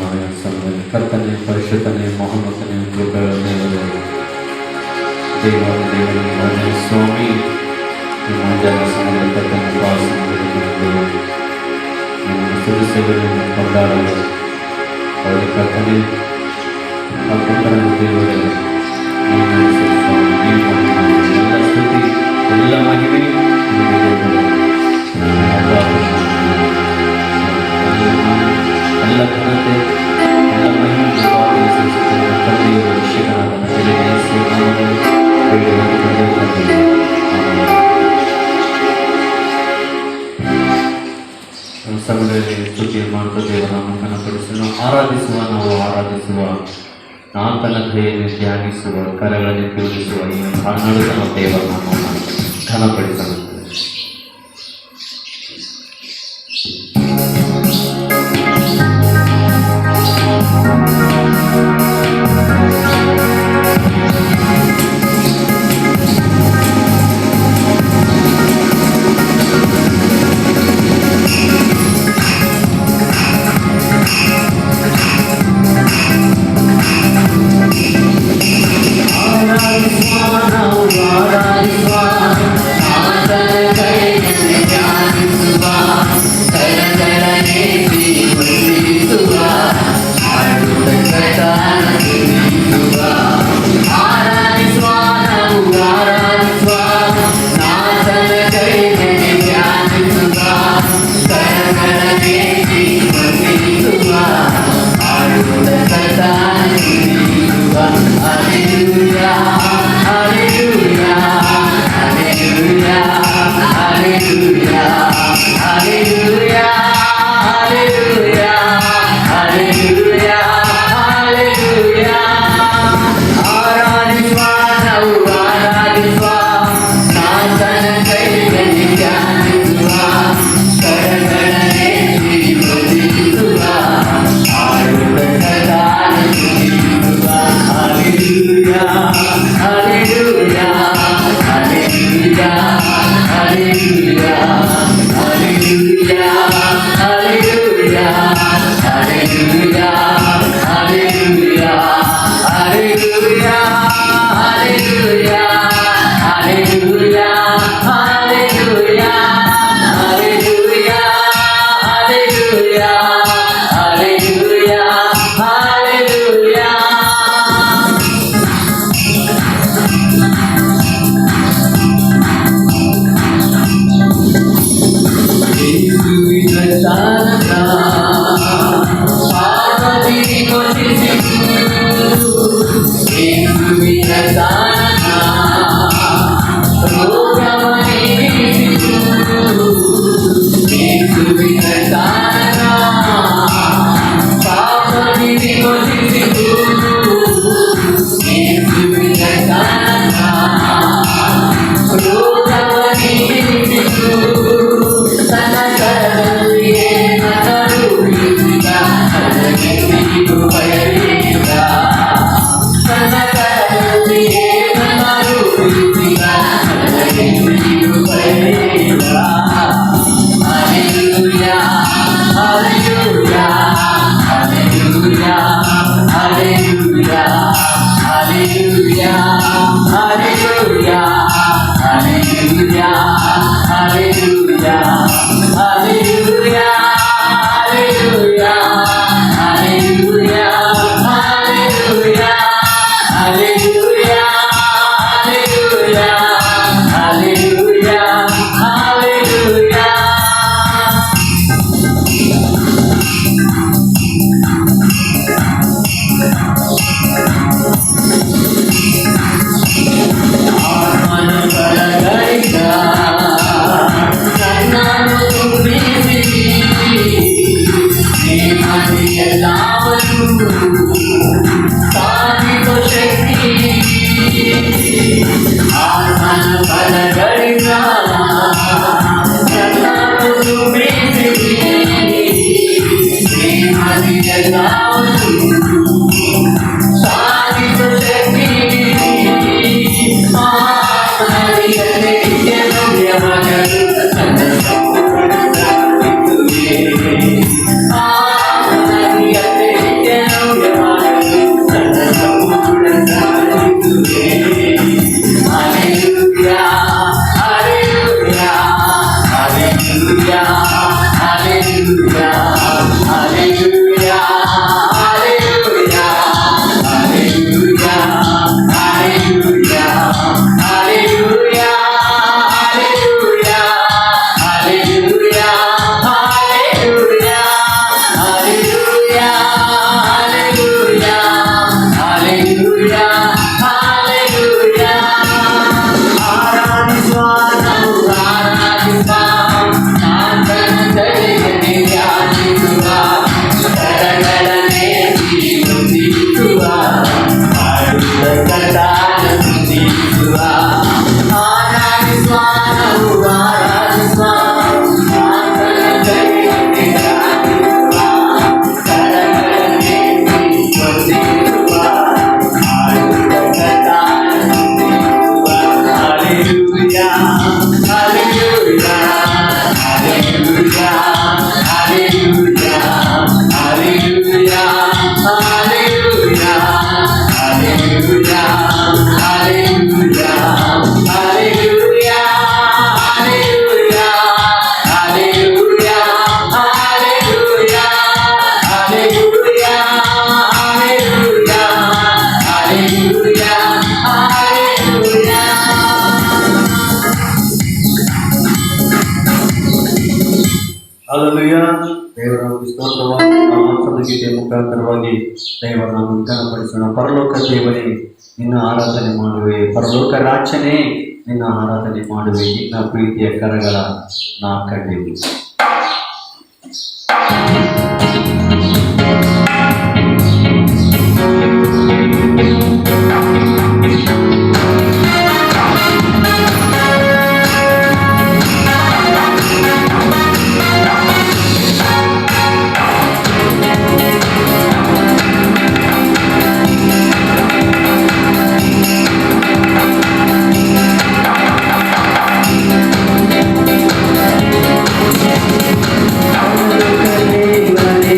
ಆಯಾ ಸಮಯದಲ್ಲಿ ಕರ್ತನೆ, ಪರಿಶುದ್ಧನೆ, ಮಹೋನ್ನತನೆ, ಕೃಪೆಗಳ ದೇವರ ಸ್ವಾಮಿ ನಿಮ್ಮ ಸಮಯದಲ್ಲಿ ಕರ್ತನೆ ಉಪವಾಸ ಸುರಿಸೆಗಳನ್ನು ಕೊಂಡಾಡಲು ಅವರಿಗೆ ಕರ್ತನೆ ಆ ಪುತ್ರನ ದೇವರೇ ಎಲ್ಲ ಸ್ತುತಿ ಎಲ್ಲ ಮಹಿಮೆ ಎಲ್ಲ ಘನತೆ ಎಲ್ಲ ಮಹಿಮೆ ತಂದೆಯ ವಿಷಯಗಳಾದ ಸಮಯದಲ್ಲಿ ಸ್ತುತಿ ಮಾಡುತ್ತ ದೇವರನ್ನು ಘನಪಡಿಸಲು ನಾವು ಆರಾಧಿಸುವ ಆತನ ಕ್ರಿಯೆಯನ್ನು ಧ್ಯಾನಿಸುವ ಕರಗಳಲ್ಲಿ ಪೂಜಿಸುವ ಈ ಕನ್ನಡ ದೇವರನ್ನು ಘನಪಡಿಸಲು ಮುಖಾಂತರವಾಗಿ ದೇವರನ್ನು ಉದ್ಘಾಟಪಡಿಸೋಣ. ಪರಲೋಕ ದೇವರೇ ನಿನ್ನ ಆರಾಧನೆ ಮಾಡುವೆ, ಪರಲೋಕ ರಾಜನೇ ನಿನ್ನ ಆರಾಧನೆ ಮಾಡುವೆ. ನಿನ್ನ ಪ್ರೀತಿಯ ಕರಗಳ ನಾ ಕಂಡೆವು. ದೇವರೇ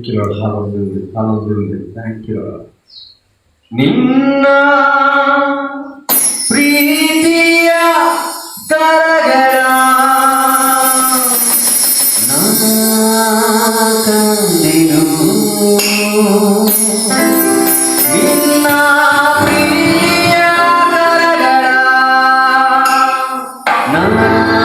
Thank you, Lord. Hallelujah. Hallelujah. Thank you, Lord. ನಿನ್ನ ಪ್ರೀತಿಯ ಕರಗಳ ಕಂಡೆನು, ನಿನ್ನ ಪ್ರೀತಿಯ ಕರಗಳ ಕಂಡೆನು,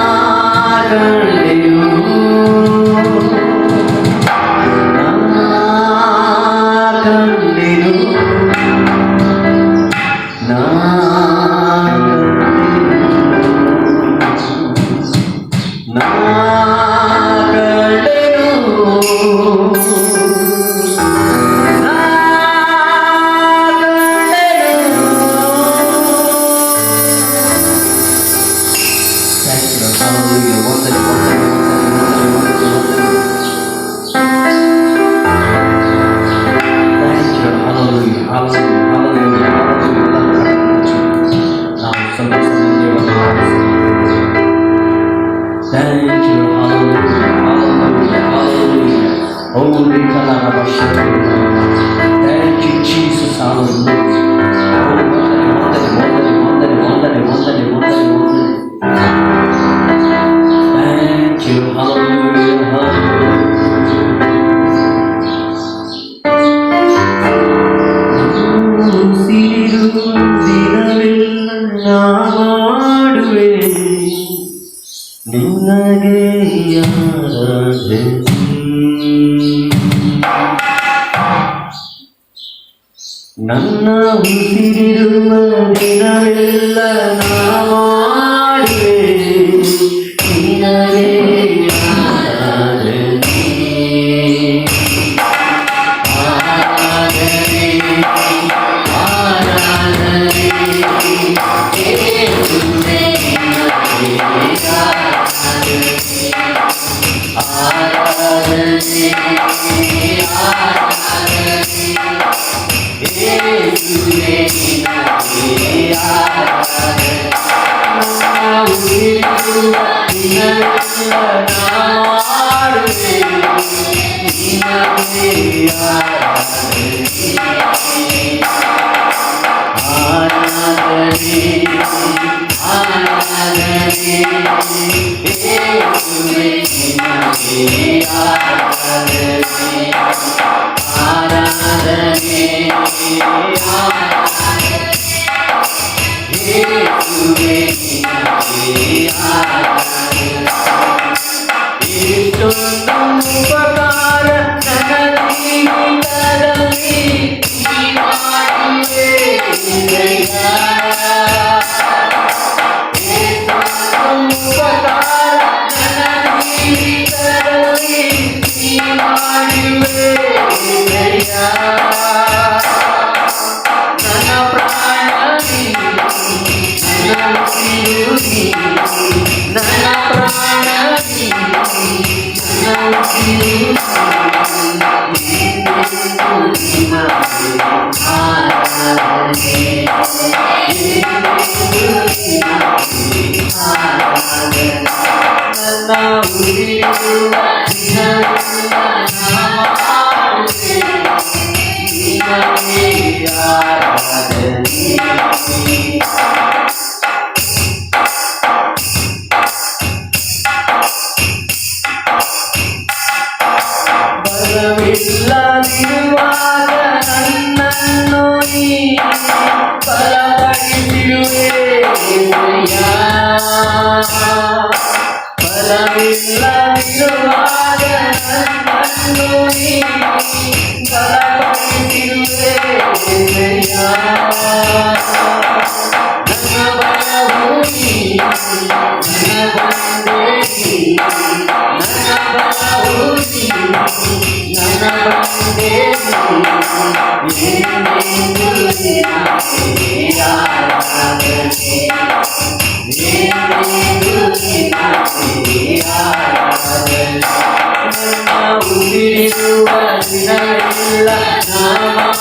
Thank you, Jesus. Hallelujah. Thank you. Hallelujah. ಮಾಡುವೆ ನಿನಗೆ ಆರಾಧನೆ, ನನ್ನ ಉಸಿರಿರುವ ದಿನವೆಲ್ಲ ಮಾಡುವೆ ನಿನಗೆ ಆರಾಧನೆ, ಆರಾಧನೆ, ಆರಾಧನೆ, ಯೇಸುವೇ ನಿನಗೆ ಆರಾಧನೆ, ಆರಾಧನೆ, ಆರಾಧನೆ, ಯೇಸುವೇ ನಿನಗೆ ಆರಾಧನೆ, ನನ್ನ ಉಸಿರಿರುವ ದಿನವೆಲ್ಲ ಮಾಡುವೆ ನಿನಗೆ ಆರಾಧನೆ, ಆರಾಧನೆ, ಆರಾಧನೆ, ಯೇಸುವೇ ನಿನಗೆ ಆರಾಧನೆ, ಆರಾಧನೆ, ಯೇಸುವೇ ನಿನಗೆ ಆರಾಧನೆ, ಎಷ್ಟೊಂದು ಉಪಕಾರ ನನ್ನ ಜೀವಿತದಲ್ಲಿ ನೀ ಮಾಡಿದೆ ನಿನಗೆ, ಎಷ್ಟೊಂದು ಉಪಕಾರ ನನ್ನ ಜೀವಿತದಲ್ಲಿ ನೀ ಮಾಡಿದೆ ನಿನಗೆ, ನನ್ನ ಪ್ರಾಣ ನನ್ನ ಉಸಿರು, ನನ್ನ ಪ್ರಾಣ ನನ್ನ ಉಸಿರು, ಆರಾಧನೆ, ಆರಾಧನೆ, ನನ್ನ ಉಸಿರಿರುವ ದಿನವೆಲ್ಲ ಮಾಡುವೆ ನಿನಗೆ ಆರಾಧನೆ, ಬಲವಿಲ್ಲದಿರುವಾಗ ನನ್ನನ್ನು ನೀ ಬಲಪಡಿಸಿರುವೆ ಯೆಹೋವಯ್ಯ, ಬಲವಿಲ್ಲದಿರುವಾಗ ನನ್ನನ್ನು ನೀ ಬಲಪಡಿಸಿರುವೆ ಯೆಹೋವಯ್ಯ, ನನ್ನ ಬಲವು ನೀ, ನನ್ನ ಬಂದೆ ನೀ, ನನ್ನ ಬಲವು ನೀ, ನನ್ನ ಬಂದೆ ನೀ, ಎಂದೆಂದೂ ನಿನಗೆ ಆರಾಧನೆ, ಎಂದೆಂದೂ ನಿನಗೆ ಆರಾಧನೆ, ನನ್ನ ಉಸಿರಿರುವ ದಿನವೆಲ್ಲ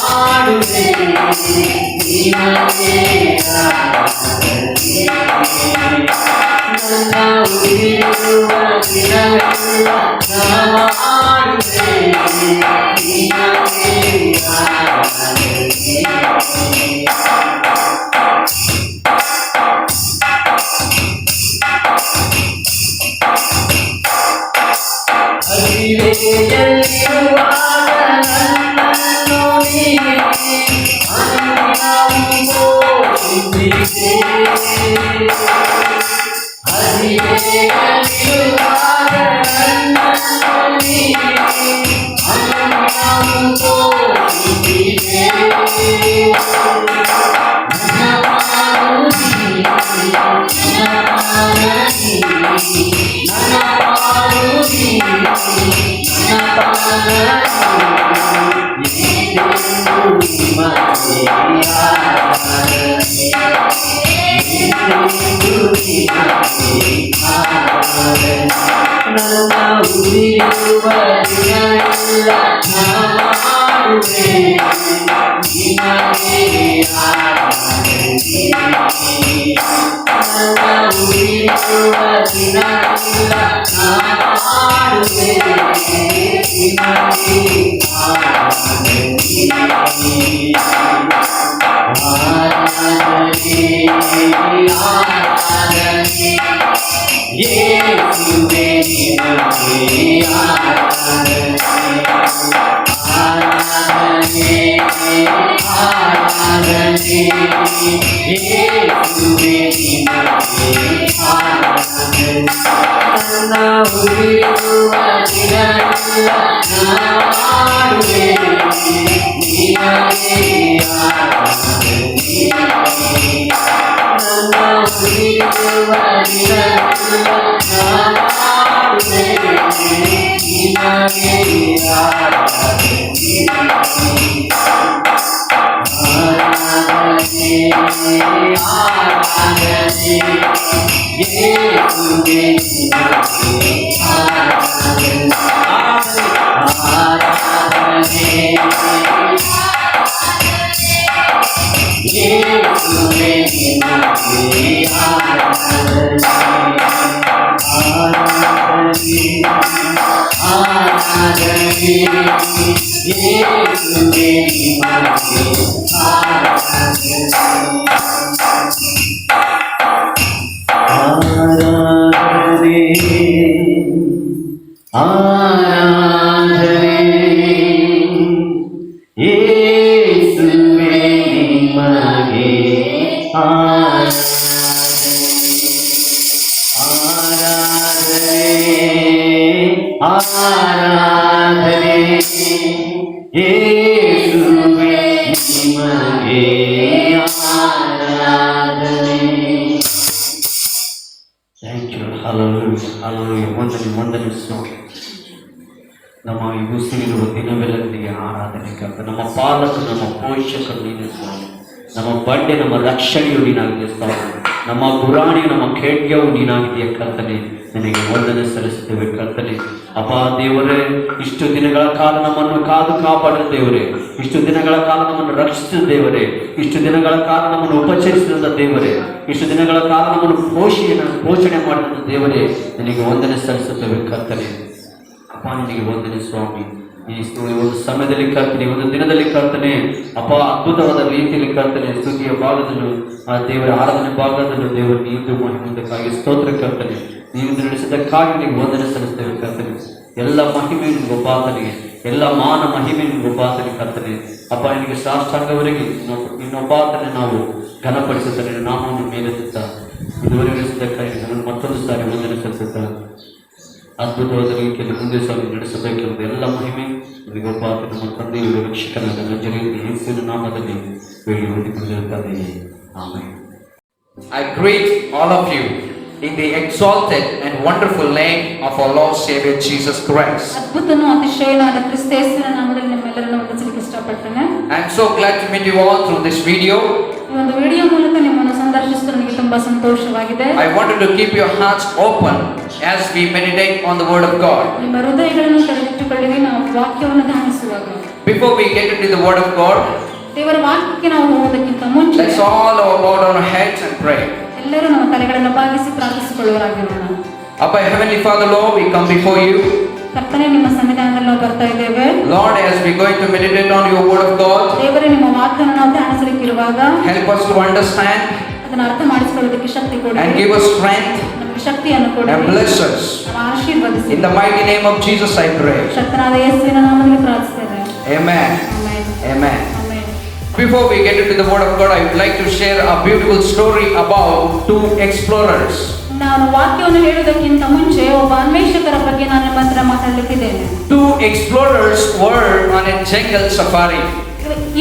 ಮಾಡುವೆ ನಿನಗೆ ಆರಾಧನೆ, ನನ್ನ ಉಸಿರಿರುವ ದಿನವೆಲ್ಲ ಮಾಡುವೆ ಹದಿಯಲ್ಲಿರುವಾಗ ನನ್ನನ್ನು ನೀನೆ ಅನುದಿನವೂ ಪೋಷಿಸಿದೆ. ಹದಿಯಲ್ಲಿರುವಾಗ ನನ್ನನ್ನು ನೀನೆ ಅನುದಿನವೂ ಪೋಷಿಸಿದೆ. ನನ್ನ ಉಸಿರಿರುವ ದಿನವೆಲ್ಲ ಮಾಡುವೆ ನಿನಗೆ ಆರಾಧನೆ. ನನ್ನ ಉಸಿರಿರುವ ದಿನವೆಲ್ಲ ಮಾಡುವೆ ನಿನಗೆ ಆರಾಧನೆ. ಆರಾಧನೆ ಆರಾಧನೆ ಯೇಸುವೇ ನಿನಗೆ ಆರಾಧನೆ. ಆರಾಧನೆ ಆರಾಧನೆ ಯೇಸುವೇ ನಿನಗೆ ಆರಾಧನೆ. ನನ್ನ ಉಳಿಯುವ ದಿನವೆಲ್ಲ ಮಾಡುವೆ ನಿನಗೆ ಆರಾಧನೆ. ನನ್ನ ಉಳಿಯುವ ದಿನವೆಲ್ಲ ಮಾಡುವೆ ನಿನಗೆ ಆರಾಧನೆ. ಆರಾಧನೆ ಆರಾಧನೆ ಯೇಸುವೇ ನಿನಗೆ ಆರಾಧನೆ. ಆರಾಧನೆ ಯೇಸುವೇ ನಿನಗೆ ಆರಾಧನೆ. ಆರಾಧನೆ ಆರಾಧನೆ ಯೇಸುವೇ ನಿನಗೆ ಆರಾಧನೆ. ಆರಾಧನೆ ಆರಾಧನೆ ಯೇಸುವೇ ನಿನಗೆ ಆರಾಧನೆ. ಆರಾಧನೆ ಯೇಸುವೇ ನಿನಗೆ ಆರಾಧನೆ. Thank you. Hallelujah hallelujah. ವಂದನೆ ಸ್ವಾಮಿ. ನಮ್ಮ ಈ ಉಸಿರಿರುವ ದಿನವೆಲ್ಲ ನಿನಗೆ ಆರಾಧನೆ ಕರ್ತ. ನಮ್ಮ ಪಾಲಕರು ನಮ್ಮ ಪೋಷಕರು ನೀನು ಸ್ವಾಮಿ. ನಮ್ಮ ಬಂಡೆ ನಮ್ಮ ರಕ್ಷಣೆಯು ನೀನಾಗಿದೆ ಸ್ವಾಮಿ. ನಮ್ಮ ಗುರಾಣಿ ನಮ್ಮ ಖೇಡ್ಯವು ನೀನಾಗಿದೆಯ ಕರ್ತನೆ. ನಿನಗೆ ವಂದನೆ ಸಲ್ಲಿಸುತ್ತೇವೆ ಕರ್ತನೆ. ಅಪ್ಪ ದೇವರೇ, ಇಷ್ಟು ದಿನಗಳ ಕಾಲ ನಮ್ಮನ್ನು ಕಾದು ಕಾಪಾಡಿದ ದೇವರೇ, ಇಷ್ಟು ದಿನಗಳ ಕಾಲ ನಮ್ಮನ್ನು ರಕ್ಷಿಸಿದ ದೇವರೇ, ಇಷ್ಟು ದಿನಗಳ ಕಾಲ ನಮ್ಮನ್ನು ಉಪಚರಿಸಿದ ದೇವರೇ, ಇಷ್ಟು ದಿನಗಳ ಕಾಲ ನಮ್ಮನ್ನು ಪೋಷಣೆ ಮಾಡಿದ ದೇವರೇ, ನಿನಗೆ ವಂದನೆ ಸಲ್ಲಿಸುತ್ತೇವೆ ಕರ್ತನೆ. ಅಪ್ಪ ನಿನಗೆ ವಂದನೆ ಸ್ವಾಮಿ. ಈ ಒಂದು ಸಮಯದಲ್ಲಿ ಕರ್ತನೆ, ಒಂದು ದಿನದಲ್ಲಿ ಕರ್ತನೆ ಅಪ್ಪ ಅದ್ಭುತವಾದ ರೀತಿಯಲ್ಲಿ ಕರ್ತನೆ ಸ್ತುತಿಯ ಭಾಗದಲ್ಲೂ ಆ ದೇವರ ಆರಾಧನೆ ಭಾಗದಲ್ಲೂ ದೇವರು ನೀನು ಮಹಿಮೆಯಿಂದಕ್ಕಾಗಿ ಸ್ತೋತ್ರ ಕರ್ತನೆ. ನೀವು ನಡೆಸಿದ್ದಕ್ಕಾಗಿ ನಿನಗೆ ವಂದನೆ ಸಲ್ಲಿಸ್ತೇವೆ ಕರ್ತನೆ. ಎಲ್ಲ ಮಹಿಮೆ ನಿನಗೊಬ್ಬಾತನಿಗೆ, ಎಲ್ಲ ಮಾನ ಮಹಿಮೆ ನಿನಗೊಬ್ಬಾತನಿಗೆ ಕರ್ತನೆ. ಅಪ್ಪ ನಿನಗೆ ಸಾಷ್ಟಾಂಗವರೆಗೆ ಇನ್ನೊಬ್ಬಾತನೆ ನಾವು ಘನಪಡಿಸುತ್ತಾರೆ. ನಾಮವನ್ನು ಮೇಲೆತ್ತ ಇದುವರೆಗೆ ನಡೆಸಿದ್ದಕ್ಕಾಗಿ ನಮ್ಮನ್ನು ಮತ್ತೊಂದು ಸಾರಿ ವಂದನೆ ಸಲ್ಲಿಸುತ್ತಾ ಅದ್ಭುತವಾದ ರೀತಿಯಲ್ಲಿ ಮುಂದೆ ಸಾಗಿ ನಡೆಸಬೇಕೆಂಬ ಎಲ್ಲ ಮಹಿಮೆ ನಿನಗೊಬ್ಬಾತ ನಮ್ಮ ತಂದೆಯ ರಕ್ಷಕನಾದ ನಜರೇತಿನ ಯೇಸುವಿನ ನಾಮದಲ್ಲಿ ಬೇಡಿ ಹೊಂದಿಕೊಂಡಿರುತ್ತದೆ. Amen. I greet all of you in the exalted and wonderful name of our Lord Savior Jesus Christ. ಅದ್ಭುತನು ಅತಿಶಯನಾದ ಕ್ರಿಸ್ತ ಯೇಸುವಿನ ನಾಮದಲ್ಲಿ ನಿಮ್ಮೆಲ್ಲರನ್ನು ವಂದಿಸಲಿಕ್ಕೆ ಇಷ್ಟಪಡ್ತೇನೆ. I am so glad to meet you all through this video. ಈ ಒಂದು ವಿಡಿಯೋ ಮೂಲಕ ನಿಮ್ಮನ್ನು ಸಂದರ್ಶಿಸಲು ನನಗೆ ತುಂಬಾ ಸಂತೋಷವಾಗಿದೆ. I wanted to keep your hearts open as we meditate on the word of God. ನಿಮ್ಮ ಹೃದಯಗಳನ್ನು ತೆರೆದಿಟ್ಟುಕೊಳ್ಳಿರಿ ನಾವು ವಾಕ್ಯವನ್ನು ಧ್ಯಾನಿಸುವಾಗ. Before we get into the word of God, ದೇವರ ವಾಕ್ಯಕ್ಕೆ ನಾವು ಹೋಗೋದಕ್ಕಿಂತ ಮುಂಚೆ let's all bow down our heads and pray. ಎಲ್ಲರೂ ನಮ್ಮ ತಲೆಗಳನ್ನು ಬಾಗಿಸಿ ಪ್ರಾರ್ಥಿಸಿಕೊಳ್ಳುವರಾಗಿರೋಣ. Abba, Heavenly Father, Lord, we come before you. ಕರ್ತನೇ, ನಿಮ್ಮ ಸನ್ನಿಧಾನದಲ್ಲಿ ನಾವು ಬರ್ತಾ ಇದ್ದೇವೆ. Lord, as we going to meditate on your word of God, ದೇವರೇ, ನಿಮ್ಮ ವಾಕ್ಯವನ್ನು ನಾವು ಧ್ಯಾನಿಸಲಿಕ್ಕಿರುವಾಗ help us to understand ಅದನ್ನು ಅರ್ಥ ಮಾಡಿಸಿಕೊಳ್ಳೋದಕ್ಕೆ ಶಕ್ತಿ ಕೊಡಿ. and give us strength ನಮಗೆ ಶಕ್ತಿಯನ್ನು ಕೊಡಿ, and bless us. ಆಶೀರ್ವದಿಸಿ. In the mighty name of Jesus I pray. ಶಕ್ತನಾದ ಯೇಸುವಿನ ನಾಮದಲ್ಲಿ ಪ್ರಾರ್ಥಿಸ್ತೇನೆ. Amen. Amen. Amen. Amen. Before we get into the word of God, I would like to share a beautiful story about two explorers. ನಾನು ವಾಕ್ಯವನ್ನು ಹೇಳುವುದಕ್ಕಿಂತ ಮುಂಚೆ ಒಬ್ಬ ಅನ್ವೇಷಕರ ಬಗ್ಗೆ ನಾನು ನಿಮ್ಮ ಹತ್ರ ಮಾತಾಡಲಿಕ್ಕಿದ್ದೇನೆ. Two explorers were on a jungle safari.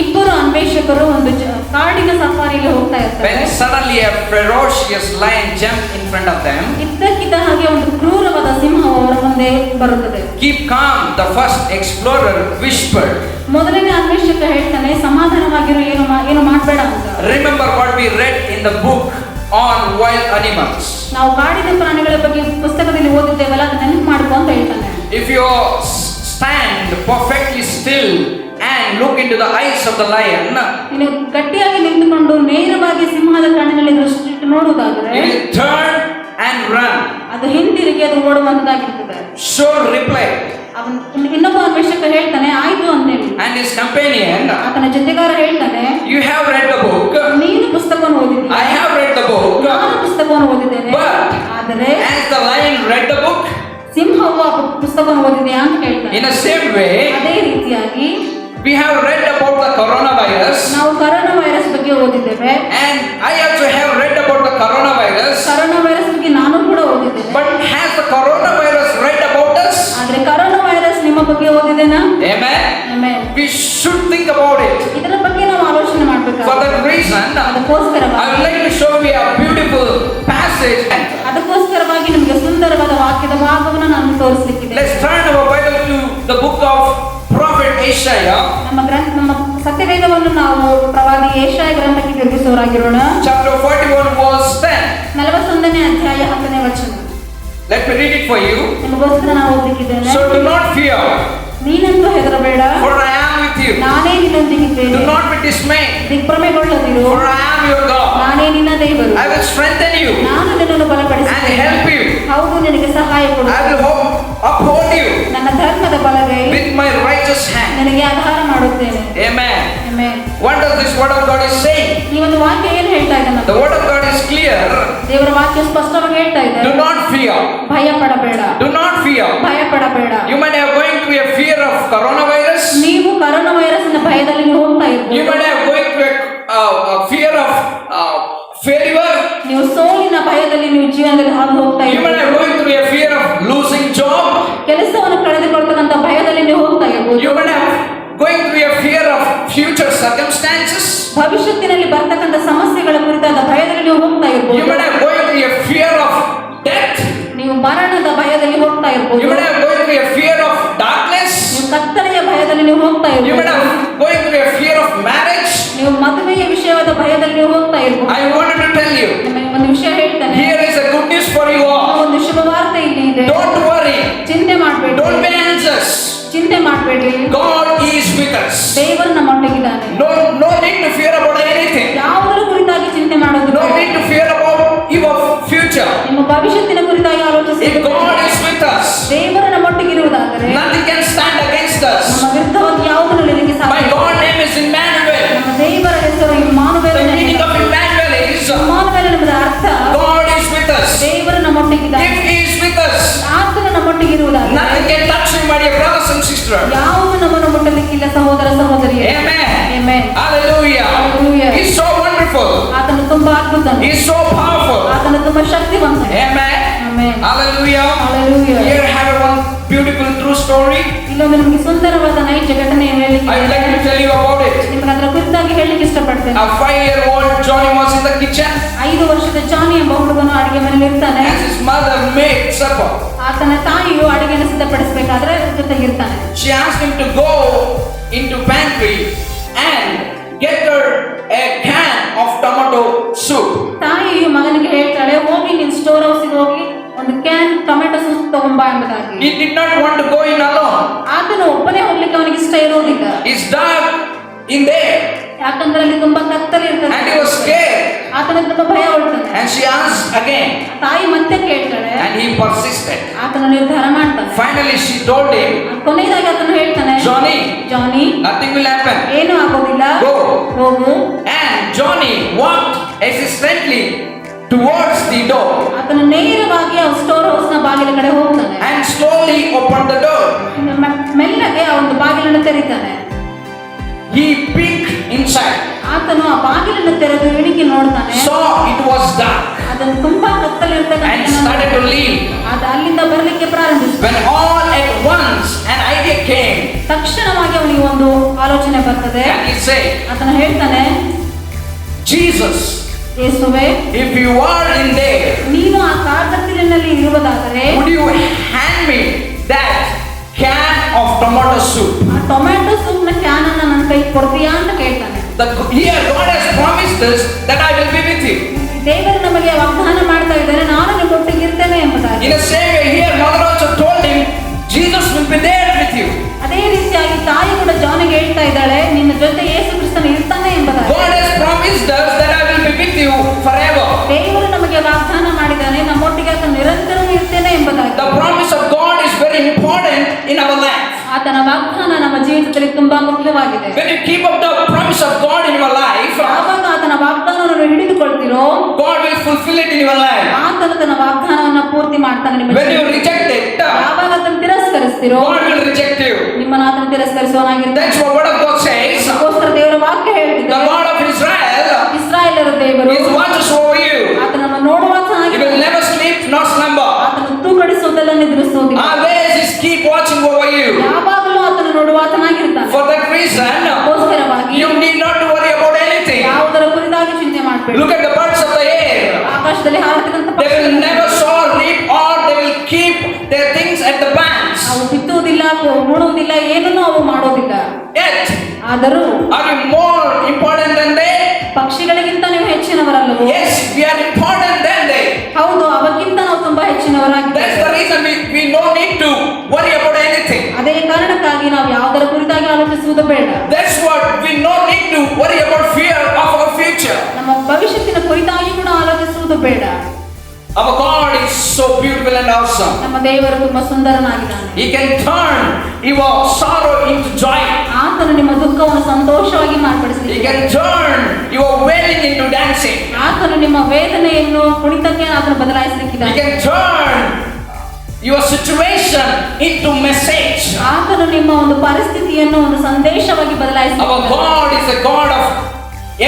ಇಬ್ಬರು ಅನ್ವೇಷಕರು ಒಂದು ಕಾಡಿನ ಸಫಾರಿಗೆ ಹೋಗ್ತಾ ಇರ್ತಾರೆ. When suddenly a ferocious lion jumped in front of them. ಇದ್ದಕ್ಕಿದ್ದ ಹಾಗೆ ಒಂದು ಕ್ರೂರವಾದ ಸಿಂಹವು ಅವರ ಮುಂದೆ ಬರುತ್ತದೆ. Keep calm, the first explorer whispered. ಮೊದಲನೇ ಅನ್ವೇಷಕ ಹೇಳ್ತಾನೆ, ಸಮಾಧಾನವಾಗಿರು, ಏನು ಮಾಡಬೇಡ ಅಂತ. Remember what we read in the book on wild animals. ನಾವು ಕಾಡಿನ ಪ್ರಾಣಿಗಳ ಬಗ್ಗೆ ಪುಸ್ತಕದಲ್ಲಿ ಓದಿದ್ದೇವಲ್ಲ, ಅದನ್ನ ನೆನಪು ಮಾಡ್ಕೊ ಅಂತ ಹೇಳ್ತಾನೆ. If you stand perfectly still and look into the eyes of the lion, ನೀನು ಗಟ್ಟಿಯಾಗಿ ನಿಂತುಕೊಂಡು ನೇರವಾಗಿ ಸಿಂಹದ ಕಣ್ಣಿನಲ್ಲಿ ದೃಷ್ಟಿಟ್ಟು ನೋಡುವುದಾದರೆ it will turn and run. ಅದು ಹಿಂದಿರುಗಿ ಅದು ಓಡುವಂತದಾಗಿರ್ತದೆ. Sure reply. ಇನ್ನೊಬ್ಬ ಅನ್ವೇಷಕ ಹೇಳ್ತಾನೆ, ಆಯ್ತು ಅಂತ ಹೇಳಿ. And his companion, ಆತನ ಜೊತೆಗಾರ ಹೇಳ್ತಾನೆ, you have read the book. ನೀನು ಪುಸ್ತಕವನ್ನು ಓದಿದ್ದೀಯ. I have read the book. ನಾನು ಪುಸ್ತಕವನ್ನು ಓದಿದ್ದೇನೆ. But ಆದರೆ as the lion read the book, ಸಿಂಹವು ಆ ಪುಸ್ತಕವನ್ನು ಓದಿದೆಯಾ ಅಂತ ಹೇಳ್ತಾನೆ. in the same way, ಅದೇ ರೀತಿಯಾಗಿ we have read about the coronavirus. ನಾವು ಕರೋನಾ ವೈರಸ್ ಬಗ್ಗೆ ಓದಿದ್ದೇವೆ. And I also have read about the coronavirus. Corona virus ಬಗ್ಗೆ ನಾನು ಕೂಡ ಓದಿದ್ದೇನೆ. But has the coronavirus read about us? ಆದ್ರೆ ಕರೋನಾ ವೈರಸ್ ನಿಮ್ಮ ಬಗ್ಗೆ ಓದಿದೆನಾ? Amen. Amen. We should think about it. ಇದರ ಬಗ್ಗೆ ನಾವು ಆಲೋಚನೆ For ಮಾಡಬೇಕಾಗುತ್ತೆ. that reason, ಅದಕ್ಕೋಸ್ಕರವಾಗಿ I would like to show you a beautiful passage. ಅದಕ್ಕೋಸ್ಕರವಾಗಿ ನಿಮಗೆ ಸುಂದರವಾದ ವಾಕ್ಯದ ಭಾಗವನ್ನು ನಾನು ತೋರಿಸಲಿಕ್ಕಿದೆ. Let's turn our Bible to the book of Prophet Isaiah, ನಮ್ಮ ಸತ್ಯವೇದವನ್ನು ನಾವು ಪ್ರವಾದಿ ಯೆಶಾಯ ಗ್ರಂಥಕ್ಕೆ ತಿರುಗಿಸುವವರಾಗಿರೋಣ. chapter 41, verse 10. 41ನೇ ಅಧ್ಯಾಯ 10ನೇ ವಚನ. Let me read it for you. ನಿಮಗೋಸ್ಕರ ನಾನು ಓದಲಿಕ್ಕಿದ್ದೇನೆ. So do not fear, ನೀನಂತೂ ಹೆದರಬೇಡ, for I am with you. ನಾನೇ ನಿನ್ನೊಂದಿಗಿದ್ದೇನೆ. Do not be dismayed, ದಿಗ್ಭ್ರಮೆಗೊಳ್ಳದಿರು, for I am your God. ನಾನೇ ನಿನ್ನ ದೇವರು. I will strengthen you ನಾನು ನಿನ್ನನ್ನು and ಬಲಪಡಿಸುತ್ತೇನೆ. help you. ಹೌದು, ನಿನಗೆ ಸಹಾಯ I ಕೊಡುತ್ತೇನೆ. will uphold you ನನ್ನ ಧರ್ಮದ ಬಲಗೈ with my righteous hand. ನಿನಗೆ ಆಧಾರ ಮಾಡುತ್ತೇನೆ. Amen. Amen. What does this word of God is saying? ಈ ಒಂದು ವಾಕ್ಯ ಏನು ಹೇಳ್ತಾ ಇದೆ The word of God is clear. ದೇವರ ವಾಕ್ಯ ಸ್ಪಷ್ಟವಾಗಿ ಹೇಳ್ತಾ ಇದೆ, Do not fear. ಭಯ ಪಡಬೇಡ, Do not fear. ಭಯ ಪಡಬೇಡ. You might have going to a fear of coronavirus. ನೀವು ಕರೋನಾ ವೈರಸ್ನ ಭಯದಲ್ಲಿ ನೀವು ಹೋಗ್ತಾ You ಇರ್ಬೋದು. might have going to a fear of failure. ನೀವು ಸೋಲಿನ ಭಯದಲ್ಲಿ ನೀವು ಜೀವನದಲ್ಲಿ ಹಾದು ಹೋಗ್ತಾ You might have ಇರ್ಬೋದು. going through a fear of losing job. ಕೆಲಸವನ್ನು ಕಳೆದುಕೊಳ್ತಕ್ಕಂಥ ಭಯದಲ್ಲಿ ನೀವು ಹೋಗ್ತಾ ಇರ್ಬೋದು. You might have going through a fear of future circumstances. ಭವಿಷ್ಯತ್ತಿನಲ್ಲಿ ಬರ್ತಕ್ಕಂಥ ಸಮಸ್ಯೆಗಳ ಕುರಿತಾದ ಭಯದಲ್ಲಿ ನೀವು ಹೋಗ್ತಾ You ಇರ್ಬೋದು. might have going through a fear of death. ನೀವು ಮರಣದ ಭಯದಲ್ಲಿ ಹೋಗ್ತಾ You ಇರ್ಬೋದು. might have going through a fear of darkness. ನೀವು ಕತ್ತಲೆಯ ಭಯದಲ್ಲಿ ನೀವು ಹೋಗ್ತಾ You might ಇರ್ಬೋದು. have going through a fear of marriage. ನೀವು ಮದುವೆಯ ವಿಷಯವಾದ ಭಯದಲ್ಲಿ ನೀವು ಹೋಗ್ತಾ ಇರ್ಬೋದು. I wanted to tell you, ನಿಮಗೆ ಒಂದು ವಿಷಯ ಹೇಳ್ತಾನೆ, here is a good news for you all. ಒಂದು ಶುಭ ವಾರ್ತೆ ಇಲ್ಲಿ ಇದೆ. Don't worry. ಚಿಂತೆ ಮಾಡಬೇಡಿ, Don't be anxious. ಚಿಂತೆ ಮಾಡಬೇಡಿ. God is with us. ದೇವರು ನಮ್ಮೊಟ್ಟಿಗಿದ್ದಾನೆ. No need to fear about anything. ಯಾವುದರ ಕುರಿತಾಗಿ ಚಿಂತೆ ಮಾಡೋದು No ಬೇಡ. need to fear about your future. ನಿಮ್ಮ ಭವಿಷ್ಯತ್ತಿನ ಕುರಿತಾಗಿ ಆಲೋಚಿಸಿ. If God is with us, ದೇವರು ನಮ್ಮೊಟ್ಟಿಗಿರುವುದಾದರೆ nothing can stand against us. ನಮ್ಮ ವಿರುದ್ಧವಾಗಿ ಯಾವುದನ್ನು ನಿಲ್ಲಿಕ್ಕೆ My ಸಾಧ್ಯ? God name is Emmanuel. ನಮ್ಮ ದೇವರ ಹೆಸರು The ಇಮ್ಮಾನುವೇಲ. meaning of Emmanuel is ಇಮ್ಮಾನುವೇಲ ಎಂಬುದರ ಅರ್ಥ God is with us. ದೇವರು ನಮ್ಮೊಟ್ಟಿಗಿದ್ದಾನೆ. If He is with us, ಆತನು ನಮ್ಮೊಟ್ಟಿಗಿರುವುದಾದರೆ nothing can touch you, my dear brothers and sisters. ಯಾವುದು ನಮ್ಮನ್ನು ಮುಟ್ಟಲಿಕ್ಕಿಲ್ಲ ಸಹೋದರ ಸಹೋದರಿಯರೇ. Amen. Amen. Hallelujah. Hallelujah. He's so wonderful. ಆತನು ತುಂಬಾ ಅದ್ಭುತನು. He's so powerful. ಆತನು ತುಂಬಾ ಶಕ್ತಿವಂತನು. Amen. Amen. Hallelujah. Hallelujah. Here I have one beautiful true story. ಇಲ್ಲೊಂದು ನಿಮಗೆ ಸುಂದರವಾದ ನೈಜ ಘಟನೆಯನ್ನು ಹೇಳಲಿಕ್ಕೆ I would like to tell you about it. ನಿಮಗೆ ಅದರ ಕುರಿತಾಗಿ ಹೇಳಲಿಕ್ಕೆ ಇಷ್ಟಪಡ್ತೇನೆ. A 5-year-old Johnny was in the kitchen ಐದು ವರ್ಷದ ಜಾನಿ ಎಂಬ ಹುಡುಗನು ಅಡಿಗೆ ಮನೆಯಲ್ಲಿ ಇರ್ತಾನೆ. as his mother made supper. ಆತನ ತಾಯಿಯು ಅಡಿಗೆಯನ್ನು ಸಿದ್ಧಪಡಿಸಬೇಕಾದ್ರೆ ಜೊತೆಗಿರ್ತಾನೆ. She asked him to go into pantry and get her a can of tomato soup. ತಾಯಿಯು ಮಗನಿಗೆ ಹೇಳ್ತಾಳೆ, ಹೋಗಿ ನೀನು ಸ್ಟೋರ್ ಹೌಸಿಗೆ ಹೋಗಿ ಒಂದು ಕ್ಯಾನ್ ಟೊಮೆಟೊ ಸೂಪ್ ತಗೊಂಬಾ ಎಂಬುದಾಗಿ. He did not want to go in alone. ಆತನು ಒಬ್ಬನೇ ಹೋಗ್ಲಿಕ್ಕೆ ಅವನಿಗೆ ಇಷ್ಟ ಇರೋದಿಲ್ಲ. It's dark in there ಯಾಕಂದ್ರೆ ಅಲ್ಲಿ ತುಂಬಾ ಕತ್ತಲೆ ಇರ್ತದೆ. and he was scared. ಆತನಿಗೆ ತುಂಬಾ ಭಯ ಉಳ್ತಾನೆ. And she asked again ತಾಯಿ ಮತ್ತೆ ಕೇಳ್ತಾಳೆ. and he persisted. ಆತನು ನಿರ್ಧಾರ ಮಾಡ್ತಾನೆ. Finally she told him, ಕೊನೆಯದಾಗಿ ಆತನು ಹೇಳ್ತಾನೆ, Johnny, Johnny, nothing will happen. ಏನು ಆಗೋದಿಲ್ಲ, Go. ಹೋಗು. And Johnny walked hesitantly towards the door ಆತನು ನೇರವಾಗಿ ಆ ಸ್ಟೋರ್ ಹೌಸ್ ನ ಬಾಗಿಲ ಕಡೆ ಹೋಗ್ತಾನೆ. and slowly opened the door. ಮೆಲ್ಲಗೆ ಆ ಒಂದು ಬಾಗಿಲನ್ನು ತೆರೀತಾನೆ. He peeked inside, ಆತನು ಆ ಬಾಗಿಲನ್ನು ತೆರೆದು ಇಣಿಕಿ ನೋಡ್ತಾನೆ. saw it was dark ಅದನ್ನು ತುಂಬಾ and ಕತ್ತಲಿರ್ತಕ್ಕಂಥ started to leave. ಆತ ಅಲ್ಲಿಂದ ಬರಲಿಕ್ಕೆ ಪ್ರಾರಂಭಿಸಿದ. When all at once an idea came ತಕ್ಷಣವಾಗಿ ಅವನಿಗೆ ಒಂದು ಆಲೋಚನೆ ಬರ್ತದೆ. and he said, ಆತನು ಹೇಳ್ತಾನೆ, Jesus, ಯೇಸುವೆ, if you are in there, ನೀನು ಆ ಕಾಕತ್ತಿಲಿನಲ್ಲಿ ಇರುವುದಾದರೆ would you hand me that can of tomato soup? ಆ ಟೊಮ್ಯಾಟೊ ಸೂಪ್ ನ ಕ್ಯಾನ್ ಅನ್ನ ನನ್ನ ಕೈ ಕೊಡ್ತೀಯಾ ಅಂತ ಕೇಳ್ತಾನೆ. Here God has promised us that I will be with you. ದೇವರು ನಮಗೆ ವಾಗ್ದಾನ ಮಾಡ್ತಾ ಇದ್ದಾರೆ, ನಾನು ನಿಮ್ಮೊಟ್ಟಿಗೆ ಇರ್ತೇನೆ ಎಂಬುದಾಗಿ. In the same way, here mother also told him, Jesus will be there with you. ಅದೇ ರೀತಿಯಾಗಿ ತಾಯಿ ಕೂಡ ಜಾನಿಗೆ ಹೇಳ್ತಾ ಇದ್ದಾಳೆ, ನಿನ್ನ ಜೊತೆ ಯೇಸು ಕ್ರಿಸ್ತನು ಇರ್ತಾನೆ ಎಂಬುದಾಗಿ. God has promised us that I will be with you forever. ದೇವರು ನಮಗೆ ವಾಗ್ದಾನ ಮಾಡಿದ್ದಾನೆ, ನಮ್ಮೊಟ್ಟಿಗೆ ಆತ ನಿರಂತರವೂ ಇರ್ತೇನೆ ಎಂಬುದಾಗಿ. The promise of God is very important in our life. ಆತನ ವಾಗ್ದಾನ ನಮ್ಮ ಜೀವಿತದಲ್ಲಿ ತುಂಬಾ ಮುಖ್ಯವಾಗಿದೆ. When you keep up the promise of God in your life, ಯಾವಾಗ ಆತನ ವಾಗ್ದಾನವನ್ನು ಹಿಡಿದುಕೊಳ್ತೀರೋ God will fulfill it in your life. ಆತನು ತನ್ನ ವಾಗ್ದಾನವನ್ನ ಪೂರ್ತಿ ಮಾಡ್ತಾನೆ ನಿಮ್ಮ When you ಜೀವಿತದಲ್ಲಿ. reject it, ಯಾವಾಗ ಅದನ್ನು ತಿರಸ್ಕರಿಸ್ತೀರೋ God will reject you. ನಿಮ್ಮನ್ನು ಆತನು ತಿರಸ್ಕರಿಸುವನಾಗಿರ್ತಾನೆ. That's what word of God says. ಅದಕ್ಕೋಸ್ಕರ ದೇವರ ವಾಕ್ಯ The ಹೇಳ್ತಿದ್ದಾರೆ, God of Israel ಇಸ್ರಾಯೇಲರ ದೇವರು is watches over you. ಆತನನ್ನು He ನೋಡುವಾತನಾಗಿ will never sleep nor slumber. ಆತನು ತೂಕಡಿಸುವುದಲ್ಲ ನಿದ್ರಿಸುವುದಿಲ್ಲ. Always is keep watching over you. ಯಾವಾಗಲೂ ಆತನು ನೋಡುವಾತನಾಗಿರ್ತಾನೆ. For that reason, ಅದಕ್ಕೋಸ್ಕರವಾಗಿ you need not to worry about anything. ಯಾವುದರ ಕುರಿತಾಗಿ ಚಿಂತೆ ಮಾಡಬೇಡಿ. Look at the birds of the air. ಆಕಾಶದಲ್ಲಿ ಹಾರತಕ್ಕಂಥ They will ಪಕ್ಷಿಗಳು never sow, reap, or they will keep their things at the banks. ಅವು ಬಿತ್ತುವುದಿಲ್ಲ, ಉಣುವುದಿಲ್ಲ, ಏನನ್ನೂ ಅವು ಮಾಡೋದಿಲ್ಲ. Yet, ಆದರೂ are you more important than they? ಪಕ್ಷಿಗಳಿಗಿಂತ ನೀವು ಹೆಚ್ಚಿನವರಲ್ಲವೋ? Yes, we are important than they. ಹೌದು, ಅವಕ್ಕಿಂತ ನಾವು ತುಂಬಾ That's ಹೆಚ್ಚಿನವರಾಗಿದ್ದೇವೆ. the reason we don't need to worry about anything. ಅದೇ ಕಾರಣಕ್ಕಾಗಿ ನಾವು ಯಾವುದರ ಕುರಿತಾಗಿ ಆಲೋಚಿಸುವುದು ಬೇಡ. That's what we don't need to worry about fear of our future. ನಮ್ಮ ಭವಿಷ್ಯತ್ತಿನ ಕುರಿತಾಗಿ ಕೂಡ ಆಲೋಚಿಸುವುದು ಬೇಡ. Our God is so beautiful and awesome. ನಮ್ಮ ದೇವರು ತುಂಬಾ ಸುಂದರನಾಗಿದ್ದಾನೆ. He can turn your sorrow into joy. ಆತನು ನಿಮ್ಮ ದುಃಖವನ್ನು ಸಂತೋಷವಾಗಿ He ಮಾರ್ಪಡಿಸಲಿಕ್ಕೆ, can turn your wailing into dancing. ಆತನು ನಿಮ್ಮ ವೇದನೆಯನ್ನು ಕುಣಿತಕ್ಕೆ ಆತನು He ಬದಲಾಯಿಸಲಿಕ್ಕಿದ್ದಾನೆ. can turn your situation into message. ಆತನು ನಿಮ್ಮ ಒಂದು ಪರಿಸ್ಥಿತಿಯನ್ನು ಒಂದು ಸಂದೇಶವಾಗಿ Our ಬದಲಾಯಿಸಲಿಕ್ಕಿದ್ದಾನೆ. God is a God of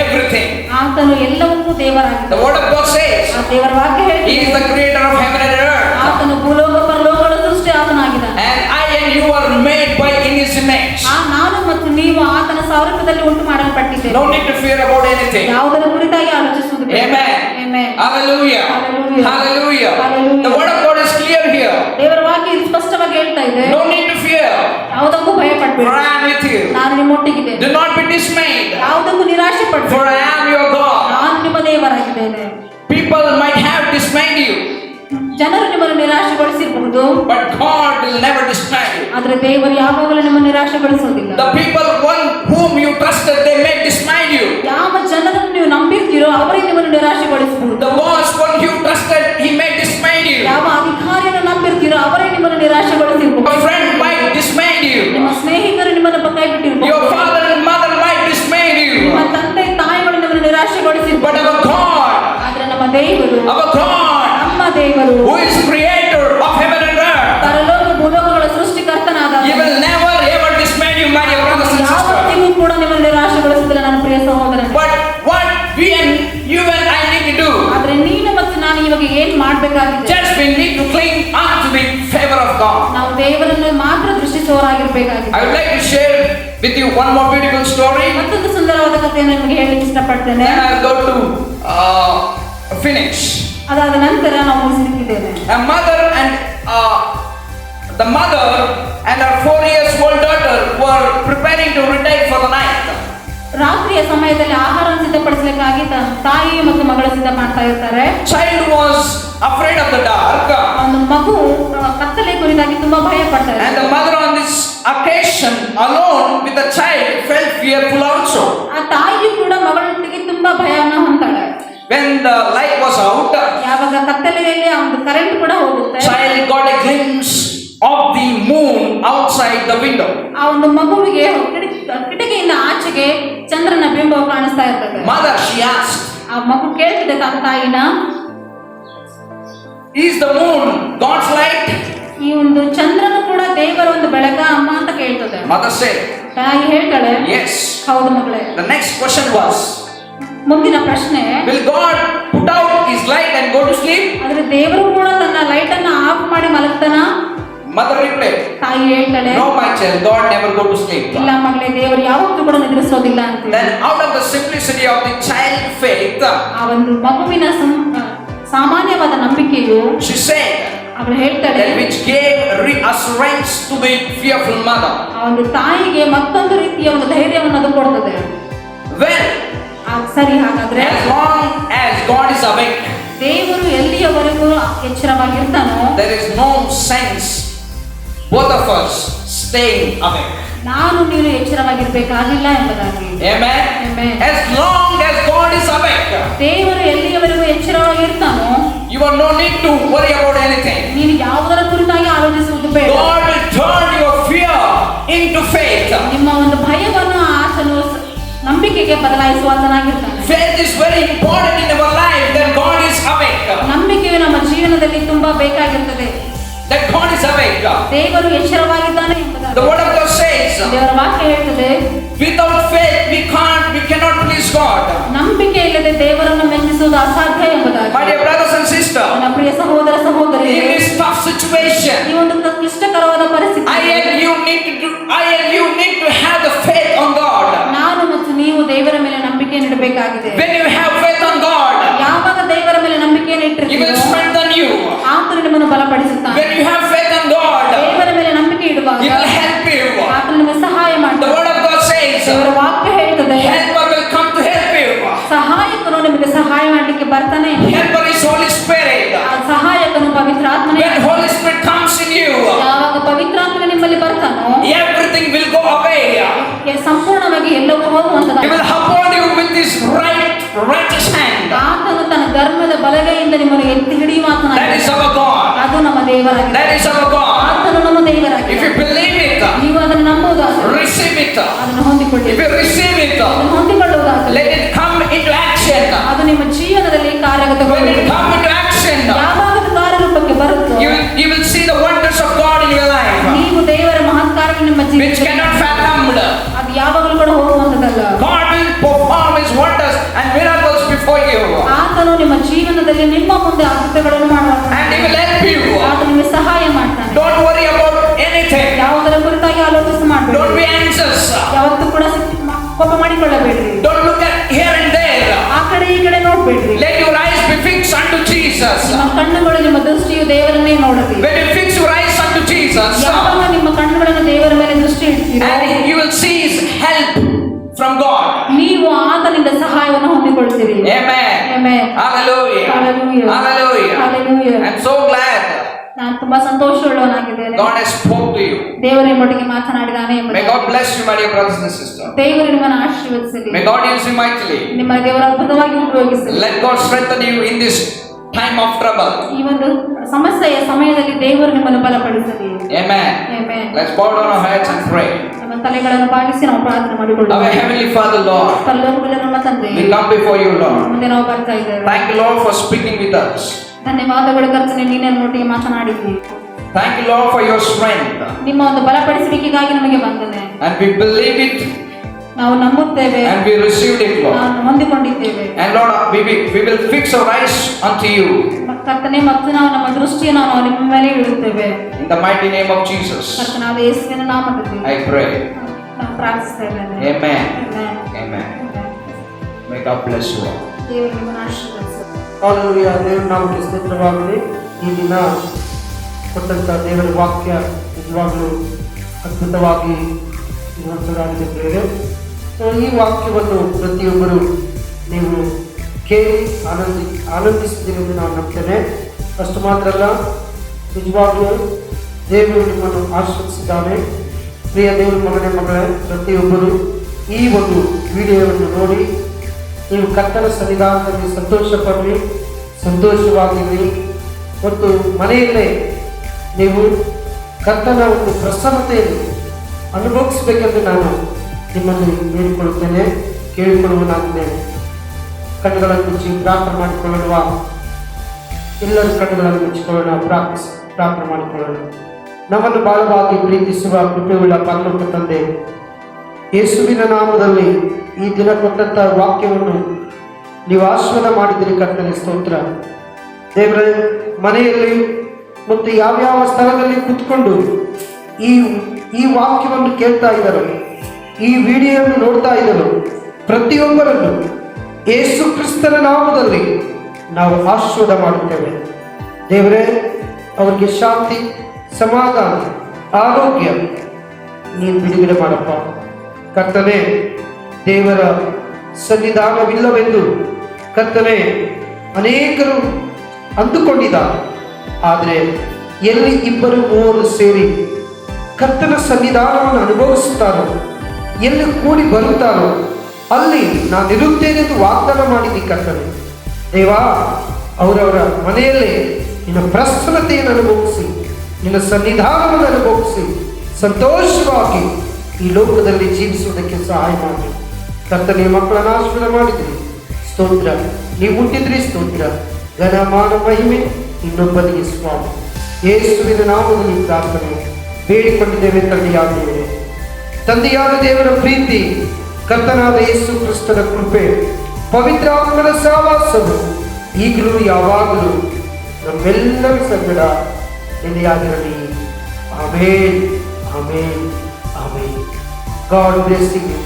everything. ಆತನು ಎಲ್ಲವಕ್ಕೂ The ದೇವರಾಗಿದ್ದಾನೆ. word of God says ಆ ದೇವರ ವಾಕ್ಯ He ಹೇಳ್ತಿದೆ, is the creator of heaven and earth. ಆತನು ಭೂಲೋಕ ಪರಲೋಕಗಳ ಸೃಷ್ಟಿ ಆತನಾಗಿದ್ದಾನೆ. And I and you are made by in His image. ನಾನು ಮತ್ತು ನೀವು ಆತನ ಸಾರೂಪ್ಯದಲ್ಲಿ ಉಂಟು ಮಾಡಲ್ಪಟ್ಟಿದ್ದೇವೆ. No need to fear about anything. ಯಾವುದರ ಕುರಿತಾಗಿ ಆಲೋಚಿಸುವುದು ಬೇಡ. Amen. Amen. Hallelujah. Hallelujah. Hallelujah. Hallelujah. The word of God is clear here. ದೇವರ ವಾಕ್ಯ ಇದು ಸ್ಪಷ್ಟವಾಗಿ ಹೇಳ್ತಾ ಇದೆ, No need to fear. ಯಾವುದಕ್ಕೂ ಭಯ For ಪಡಬೇಡ, I am with you. ನಾನು ನಿಮ್ಮೊಟ್ಟಿಗಿದ್ದೇನೆ. Do not be dismayed. ಯಾವುದಕ್ಕೂ ನಿರಾಶೆ For ಪಡಬೇಡ, I am your God. ನಾನು ನಿಮ್ಮ ದೇವರಾಗಿದ್ದೇನೆ. People might have dismayed you, ಜನರು ನಿಮ್ಮನ್ನು ನಿರಾಶೆಗೊಳಿಸಿರಬಹುದು, but God will never dismay you. ಆದ್ರೆ ದೇವರು ಯಾವಾಗಲೂ ನಿಮ್ಮನ್ನು ನಿರಾಶೆಗೊಳಿಸುವುದಿಲ್ಲ. The people whom you trusted, they may dismay you. ಯಾವ ಜನರನ್ನು ನೀವು ನಂಬಿರ್ತೀರೋ ಅವರೇ ನಿಮ್ಮನ್ನು ನಿರಾಶೆಗೊಳಿಸಬಹುದು. The boss one you trusted, he may dismay you. ಯಾವ ಅಧಿಕಾರಿಯನ್ನು ನಂಬಿರ್ತೀರೋ ಅವರೇ ನಿಮ್ಮನ್ನು ನಿರಾಶೆಗೊಳಿಸಿರಬಹುದು. Your friend might dismay you. ನಿಮ್ಮ ಸ್ನೇಹಿತರು ನಿಮ್ಮನ್ನು ಕೈ Your ಬಿಟ್ಟಿರಬಹುದು. father and mother might dismay you. ನಿಮ್ಮ ತಂದೆ ತಾಯಿಗಳು ನಿಮ್ಮನ್ನು But ನಿರಾಶೆಗೊಳಿಸಿರಬಹುದು. our God, ಆದ್ರೆ ನಮ್ಮ ದೇವರು, our God, ನಮ್ಮ ದೇವರು who is creator of heaven and earth, ಪರಲೋಕ ಭೂಲೋಕಗಳ ಸೃಷ್ಟಿಕರ್ತನಾದ He will never ever dismay you, my dear brothers and sisters. ಯಾವತ್ತಿಗೂ ಕೂಡ ನಿಮ್ಮನ್ನು ನಿರಾಶೆಗೊಳಿಸುತ್ತಿಲ್ಲ ನನ್ನ ಪ್ರಿಯ ಸಹೋದರನೇ. But what we and you and I need to do, ಆದ್ರೆ ನೀನು ಮತ್ತು ನಾನು ಇವಾಗ ಏನ್ ಮಾಡ್ಬೇಕಾಗಿದೆ? just we need to cling on to the favor of God. ನಾವು ದೇವರನ್ನು ಮಾತ್ರ ದೃಷ್ಟಿಸುವವರಾಗಿರ್ಬೇಕಾಗಿದೆ. I would like to share with you one more beautiful story. ಮತ್ತೊಂದು ಸುಂದರವಾದ ಕಥೆಯನ್ನು ನಿಮಗೆ ಹೇಳಲಿಕ್ಕೆ ಇಷ್ಟಪಡ್ತೇನೆ. Then I'll go to finish. ಅದಾದ ನಂತರ ನಾವು ಮುಗಿಸಲಿಕ್ಕಿದ್ದೇವೆ. A mother and the mother and her 4 years old daughter were preparing to retire for the night. ರಾತ್ರಿಯ ಸಮಯದಲ್ಲಿ ಆಹಾರವನ್ನು ಸಿದ್ಧಪಡಿಸಲಿಕ್ಕಾಗಿ ತಾಯಿ ಮತ್ತು ಮಗಳು ಸಿದ್ಧ ಮಾಡ್ತಾ ಇರ್ತಾರೆ. Child was afraid of the dark, ಒಂದು ಮಗು ಕತ್ತಲೆ ಕುರಿತಾಗಿ ತುಂಬಾ ಭಯ ಪಡ್ತಾರೆ. and the mother on this occasion alone with the child felt fearful also. ಆ ತಾಯಿಯು ಕೂಡ ಮಗಳೊಟ್ಟಿಗೆ ತುಂಬಾ ಭಯವನ್ನು ಹೊಂದಾಳೆ. When the light was out, ಯಾವಾಗ ಕತ್ತಲೆಯಲ್ಲಿ ಆ ಒಂದು ಕರೆಂಟ್ ಕೂಡ ಹೋಗುತ್ತೆ, child got a glimpse of the moon outside the window. ಆ ಒಂದು ಮಗುವಿಗೆ ಕಿಟಕಿಯಿಂದ ಆಚೆಗೆ ಚಂದ್ರನ ಬಿಂಬವು ಕಾಣಿಸ್ತಾ ಇರ್ತದೆ. Mother, she asked, ಆ ಮಗು ಕೇಳ್ತಿದೆ ತನ್ನ ತಾಯಿನ, Is the moon God's light? ಈ ಒಂದು ಚಂದ್ರನು ಕೂಡ ದೇವರ ಒಂದು ಬೆಳಕ ಅಮ್ಮ ಅಂತ ಕೇಳ್ತದೆ. Mother said, ತಾಯಿ ಹೇಳ್ತಾಳೆ, yes. ಹೌದು ಮಗಳೇ. The next question was, ಮುಂದಿನ ಪ್ರಶ್ನೆ, will God put out his light and go to sleep? ಆದ್ರೆ ದೇವರು ಕೂಡ ತನ್ನ ಲೈಟ್ ಅನ್ನ ಆಫ್ ಮಾಡಿ ಮಲಗ್ತಾನ? Mother replied, ತಾಯಿ ಹೇಳ್ತಾಳೆ, no my child, God never go to sleep. ಇಲ್ಲ ಮಗಳೇ, ದೇವರು ಯಾವತ್ತೂ ಕೂಡ ನಿದ್ರಿಸೋದಿಲ್ಲ ಅಂತ. Then out of the simplicity of the child faith, ಆ ಒಂದು ಮಗುವಿನ ಸಾಮಾನ್ಯವಾದ ನಂಬಿಕೆಯು, she said, ಅವಳು ಹೇಳ್ತಾಳೆ, that which gave reassurance to the fearful mother. ಆ ಒಂದು ತಾಯಿಗೆ ಮತ್ತೊಂದು ರೀತಿಯ ಒಂದು ಧೈರ್ಯವನ್ನು ಅದು ಕೊಡ್ತದೆ. Well, ಸರಿ, ಹಾಗಾದ್ರೆ as long as God is awake, ದೇವರು ಎಲ್ಲಿಯವರೆಗೂ ಎಚ್ಚರವಾಗಿರ್ತಾನೋ, there is no sense both of us staying awake. ನಾನು ನೀನು ಎಚ್ಚರವಾಗಿರ್ಬೇಕಾಗಿಲ್ಲ ಎಂಬುದಾಗಿ. Amen. Amen. As long as God is awake, ದೇವರು ಎಲ್ಲಿಯವರೆಗೂ ಎಚ್ಚರವಾಗಿರ್ತಾನೋ, you have no need to worry about anything. ನೀನು ಯಾವುದರ ಕುರಿತಾಗಿ ಆಲೋಚಿಸುವುದು ಬೇಡ. God will turn your fear into faith. ನಿಮ್ಮ ಒಂದು ಭಯವನ್ನು ಆತನು ನಂಬಿಕೆಗೆ ಬದಲಾಯಿಸುವಂತನಾಗಿರ್ತಾನೆ. Faith is very important in our life, that God is awake. ನಂಬಿಕೆಯು ನಮ್ಮ ಜೀವನದಲ್ಲಿ ತುಂಬಾ ಬೇಕಾಗಿರುತ್ತದೆ. That God is awake. ದೇವರು ಎಚ್ಚರವಾಗಿದ್ದಾನೆ ಎಂಬುದಾಗಿ The word of God says, ದೇವರ ವಾಕ್ಯ ಹೇಳ್ತದೆ, without faith we cannot please God. ನಂಬಿಕೆ ಇಲ್ಲದೆ ದೇವರನ್ನು ಮೆಚ್ಚಿಸುವುದು ಅಸಾಧ್ಯ ಎಂಬುದಾಗಿ. My dear brothers and sisters, ನನ್ನ ಪ್ರಿಯ ಸಹೋದರ ಸಹೋದರಿ, in this tough situation, ಈ ಒಂದು ಕ್ಲಿಷ್ಟಕರವಾದ ಪರಿಸ್ಥಿತಿ, I and you need to have the faith on God. ನಾನು ಮತ್ತು ನೀವು ದೇವರ ಮೇಲೆ ನಂಬಿಕೆ ಇಡಬೇಕಾಗಿದೆ. When you have faith on God, ಯಾವಾಗ ದೇವರ ಮೇಲೆ ನಂಬಿಕೆಯನ್ನು He will ಇಟ್ಟಿರ್ತೀರೋ strengthen you. ಆತನು ನಿಮ್ಮನ್ನು ಬಲಪಡಿಸುತ್ತಾನೆ. When you have faith on God, ದೇವರ ಮೇಲೆ ನಂಬಿಕೆ ಇಡುವಾಗ He will help you. ಆತನು ನಿಮಗೆ ಸಹಾಯ The ಮಾಡ್ತಾನೆ. word of God says, ದೇವರ ವಾಕ್ಯ ಹೇಳ್ತದೆ, helper will come to help you. ಸಹಾಯಕನು ನಿಮಗೆ ಸಹಾಯ ಮಾಡಲಿಕ್ಕೆ ಬರ್ತಾನೆ. Helper is Holy Spirit. ಆ ಸಹಾಯಕನು ಪವಿತ್ರಾತ್ಮನೇ. When Holy Spirit comes in you, ಯಾವಾಗ ಪವಿತ್ರಾತ್ಮ ನಿಮ್ಮಲ್ಲಿ ಬರ್ತಾನೋ, everything will go away. ಸಂಪೂರ್ಣವಾಗಿ ಎಲ್ಲವೂ He ಹೋಗುವಂತದ್ದು. will uphold you with His righteous hand. ಆತನು ತನ್ನ ಧರ್ಮದ ಬಲಗೈಯಿಂದ ನಿಮ್ಮನ್ನು ಎತ್ತಿ ಹಿಡಿಯುವಾತನಾಗಿದ್ದಾನೆ. That is our God. ಅದು ನಮ್ಮ ದೇವರಾಗಿದೆ. That is our God. ಆತನು ನಮ್ಮ If ದೇವರಾಗಿದೆ. you believe it, ನೀವು ಅದನ್ನು ನಂಬುವುದಾದರೆ receive it. ಅದನ್ನು ಹೊಂದಿಕೊಳ್ಳಿ. If you receive it, ಅದನ್ನು ಹೊಂದಿಕೊಳ್ಳುವುದಾದರೆ let it come into action. ಅದು ನಿಮ್ಮ ಜೀವನದಲ್ಲಿ When ಕಾರ್ಯಗತಗೊಳ್ಳುವುದು. it come into action, ಯಾವಾಗ ಅದು ಕಾರ್ಯರೂಪಕ್ಕೆ ಬರುತ್ತೋ, you will see the wonders of God in your life, ನೀವು ದೇವರ ಮಹತ್ಕಾರ್ಯವನ್ನು ನಿಮ್ಮ which ಜೀವಿತದಲ್ಲಿ cannot fathomed. ಅದು ಯಾವಾಗಲೂ ಕೂಡ ಹೋಗುವಂತದಲ್ಲ. God will perform His wonders and miracles before you, ಆತನು ನಿಮ್ಮ ಜೀವನದಲ್ಲಿ ನಿಮ್ಮ ಮುಂದೆ ಅದ್ಭುತಗಳನ್ನು ಮಾಡುವಂತ, and He will help you. ಆತನು ನಿಮಗೆ ಸಹಾಯ ಮಾಡ್ತಾನೆ. Don't worry about anything. ಯಾವುದರ ಕುರಿತಾಗಿ ಆಲೋಚನೆ Don't ಮಾಡಬೇಡಿ. be anxious. ಯಾವತ್ತೂ ಕೂಡ ಕೋಪ ಮಾಡಿಕೊಳ್ಳಬೇಡ್ರಿ. Don't look at here and there. ಆ ಕಡೆ ಈ ಕಡೆ ನೋಡ್ಬೇಡ್ರಿ. Let your eyes be fixed unto Jesus. ನಿಮ್ಮ ಕಣ್ಣುಗಳು, ನಿಮ್ಮ ದೃಷ್ಟಿಯು ದೇವರನ್ನೇ ನೋಡಲಿ. When you fix your eyes unto Jesus, ಯಾವಾಗ ನಿಮ್ಮ ಕಣ್ಣುಗಳನ್ನು ದೇವರ ಮೇಲೆ ದೃಷ್ಟಿ ಇಡ್ತೀರೋ, and you will see His help from God. ನೀವು ಆತನಿಂದ ಸಹಾಯವನ್ನು ಹೊಂದಿಕೊಳ್ತೀರಿ. Amen. Amen. Hallelujah. Hallelujah. Hallelujah. Hallelujah. I'm so glad ನಾನು ತುಂಬಾ ಸಂತೋಷವುಳ್ಳವನಾಗಿದ್ದೇನೆ. God has spoke to you. ದೇವರು ನಿಮ್ಮೊಟ್ಟಿಗೆ ಮಾತನಾಡಿದಾನೆ ಎಂಬುದು. May God bless you, my dear brothers and sisters. ದೇವರು ನಿಮ್ಮನ್ನು ಆಶೀರ್ವದಿಸಲಿ. May God use you mightily. ನಿಮ್ಮ ದೇವರ ಅದ್ಭುತವಾಗಿ ಉಪಯೋಗಿಸಲಿ. Let God strengthen you in this time of trouble. ಈ ಒಂದು ಸಮಸ್ಯೆಯ ಸಮಯದಲ್ಲಿ ದೇವರು ನಿಮ್ಮನ್ನು ಬಲಪಡಿಸಲಿ. Amen. Amen. Let's bow down our heads and pray. ನಮ್ಮ ತಲೆಗಳನ್ನು ಬಾಗಿಸಿ ನಾವು ಪ್ರಾರ್ಥನೆ ಮಾಡಿಕೊಳ್ಳೋಣ. Our Heavenly Father, Lord, ಪರಲೋಕದಲ್ಲಿ ನಮ್ಮ ತಂದೆ, we come before you, Lord. ಮುಂದೆ ನಾವು ಬರ್ತಾ ಇದ್ದೇವೆ. Thank you, Lord, for speaking with us. ಧನ್ಯವಾದಗಳು ಕರ್ತನೆ, ನೀನೇ ನಮ್ಮೊಟ್ಟಿಗೆ ಮಾತನಾಡಿದ್ವಿ. Thank you, Lord, for your strength. ನಿಮ್ಮ ಒಂದು ಬಲಪಡಿಸುವಿಕೆಗಾಗಿ ನಮಗೆ ಬಂದನೆ. And we believe it ನಾವು ನಂಬುತ್ತೇವೆ, and we received it, Lord. ನಾವು ಹೊಂದಿಕೊಂಡಿದ್ದೇವೆ. And Lord, we will fix our eyes unto you. ಕರ್ತನೆ, ಮತ್ತು ನಾವು ನಮ್ಮ ದೃಷ್ಟಿಯನ್ನು ನಾವು ನಿಮ್ಮ ಮೇಲೆ ಇಡುತ್ತೇವೆ. In the mighty name of Jesus, ಕರ್ತನಾದ ಯೇಸುವಿನ ನಾಮದಲ್ಲಿ I pray. ನಾವು ಪ್ರಾರ್ಥಿಸ್ತೇವೆ. Amen. Amen. Amen. May God bless you all. ದೇವರು ನಿಮ್ಮನ್ನು ಆಶೀರ್ವದಿಸಲಿ. ಹಾಲೆಲೂಯಾ. ದೇವರ ನಾಮಕ್ಕೆ ಸ್ತೋತ್ರವಾಗಲಿ. ಈ ದಿನ ಕೊಟ್ಟಂತ ದೇವರ ವಾಕ್ಯ ನಿಜವಾಗಲೂ ಅದ್ಭುತವಾಗಿ ಇರುವಂತದ್ದಾಗಿದೆ. ಈ ವಾಕ್ಯವನ್ನು ಪ್ರತಿಯೊಬ್ಬರು ನೀವು ಕೇಳಿ ಆನಂದಿಸಿದ್ದೀರಿ ಎಂದು ನಾನು ನಂಬ್ತೇನೆ. ಅಷ್ಟು ಮಾತ್ರ ಅಲ್ಲ, ನಿಜವಾಗಲೂ ದೇವರು ನಿಮ್ಮನ್ನು ಆಶೀರ್ವದಿಸಿದ್ದಾನೆ. ಪ್ರಿಯ ದೇವರ ಮಗಳೇ, ಪ್ರತಿಯೊಬ್ಬರು ಈ ಒಂದು ವಿಡಿಯೋವನ್ನು ನೋಡಿ ನೀವು ಕರ್ತನ ಸನ್ನಿಧಾನದಲ್ಲಿ ಸಂತೋಷ ಪಡಲಿ, ಸಂತೋಷವಾಗಿರಿ ಮತ್ತು ಮನೆಯಲ್ಲೇ ನೀವು ಕರ್ತನ ಒಂದು ಪ್ರಸನ್ನತೆಯನ್ನು ಅನುಭವಿಸಬೇಕೆಂದು ನಾನು ನಿಮ್ಮನ್ನು ಬೇಡಿಕೊಳ್ಳುತ್ತೇನೆ, ಕೇಳಿಕೊಳ್ಳುವನಾಗಿದ್ದೇನೆ. ಕಣ್ಣುಗಳನ್ನು ಮುಚ್ಚಿ ಪ್ರಾರ್ಥನೆ ಮಾಡಿಕೊಳ್ಳುವ. ಎಲ್ಲರ ಕಣ್ಣುಗಳನ್ನು ಮುಚ್ಚಿಕೊಳ್ಳೋಣ, ಪ್ರಾರ್ಥನೆ ಮಾಡಿಕೊಳ್ಳೋಣ. ನಮ್ಮನ್ನು ಬಹಳವಾಗಿ ಪ್ರೀತಿಸುವ ಕೃಪೆಯುಳ್ಳ ಪರಲೋಕ ತಂದೆ, ಯೇಸುವಿನ ನಾಮದಲ್ಲಿ ಈ ದಿನ ಕೊಟ್ಟಂತ ವಾಕ್ಯವನ್ನು ನೀವು ಆಶೀರ್ವಾದ ಮಾಡಿದಿರಿ ಕರ್ತನೆ, ಸ್ತೋತ್ರ. ದೇವರ ಮನೆಯಲ್ಲಿ ಮತ್ತು ಯಾವ್ಯಾವ ಸ್ಥಳದಲ್ಲಿ ಕುತ್ಕೊಂಡು ಈ ವಾಕ್ಯವನ್ನು ಕೇಳ್ತಾ ಇದ್ದರು, ಈ ವಿಡಿಯೋವನ್ನು ನೋಡ್ತಾ ಇದ್ದರು, ಪ್ರತಿಯೊಬ್ಬರನ್ನು ಯೇಸು ಕ್ರಿಸ್ತನ ನಾಮದಲ್ಲಿ ನಾವು ಆಶೀರ್ವಾದ ಮಾಡುತ್ತೇವೆ. ದೇವರೇ, ಅವರಿಗೆ ಶಾಂತಿ, ಸಮಾಧಾನ, ಆರೋಗ್ಯ ನೀನು ಬಿಡುಗಡೆ ಮಾಡಪ್ಪ. ಕರ್ತನೆ, ದೇವರ ಸನ್ನಿಧಾನವಿಲ್ಲವೆಂದು ಕರ್ತನೆ ಅನೇಕರು ಅಂದುಕೊಂಡಿದ್ದಾರೆ. ಆದರೆ ಎಲ್ಲಿ 2-3 ಸೇರಿ ಕರ್ತನ ಸನ್ನಿಧಾನವನ್ನು ಅನುಭವಿಸುತ್ತಾರೋ, ಎಲ್ಲಿ ಕೂಡಿ ಬರುತ್ತಾರೋ ಅಲ್ಲಿ ನಾನಿರುತ್ತೇನೆಂದು ವಾಗ್ದಾನ ಮಾಡಿದ್ದಿ ಕರ್ತನೆ. ದೇವಾ, ಅವರವರ ಮನೆಯಲ್ಲೇ ನಿನ್ನ ಪ್ರಸನ್ನತೆಯನ್ನು ಅನುಭವಿಸಿ, ನಿನ್ನ ಸನ್ನಿಧಾನವನ್ನು ಅನುಭವಿಸಿ ಸಂತೋಷವಾಗಿ ಈ ಲೋಕದಲ್ಲಿ ಜೀವಿಸುವುದಕ್ಕೆ ಸಹಾಯ ಮಾಡಿ. ಕರ್ತನೆ, ಮಕ್ಕಳನ್ನು ಆಶೀರ್ವಾದ ಮಾಡಿದ್ರಿ, ಸ್ತೋತ್ರ. ನೀವು ಹುಟ್ಟಿದ್ರಿ, ಸ್ತೋತ್ರ. ಘನ ಮಾನ ಮಹಿಮೆ ಇನ್ನೊಬ್ಬನಿಗೆ ಸ್ವಾಮಿ. ಯೇಸುವಿನ ನಾಮದಲ್ಲಿ ಪ್ರಾರ್ಥನೆ ಬೇಡಿಕೊಂಡಿದ್ದೇವೆ ತಂದೆಯಾಗಿದ್ದೇವೆ. ತಂದೆಯಾದ ದೇವರ ಪ್ರೀತಿ, ಕರ್ತನಾದ ಯೇಸು ಕ್ರಿಸ್ತನ ಕೃಪೆ, ಪವಿತ್ರ ಆತ್ಮನ ಸಹವಾಸವು ಈಗಲೂ ಯಾವಾಗಲೂ ನಮ್ಮೆಲ್ಲರ ಸಂಗಡ ನೆಲೆಯಾಗಿರಲಿ. Amen, amen, amen. God bless you.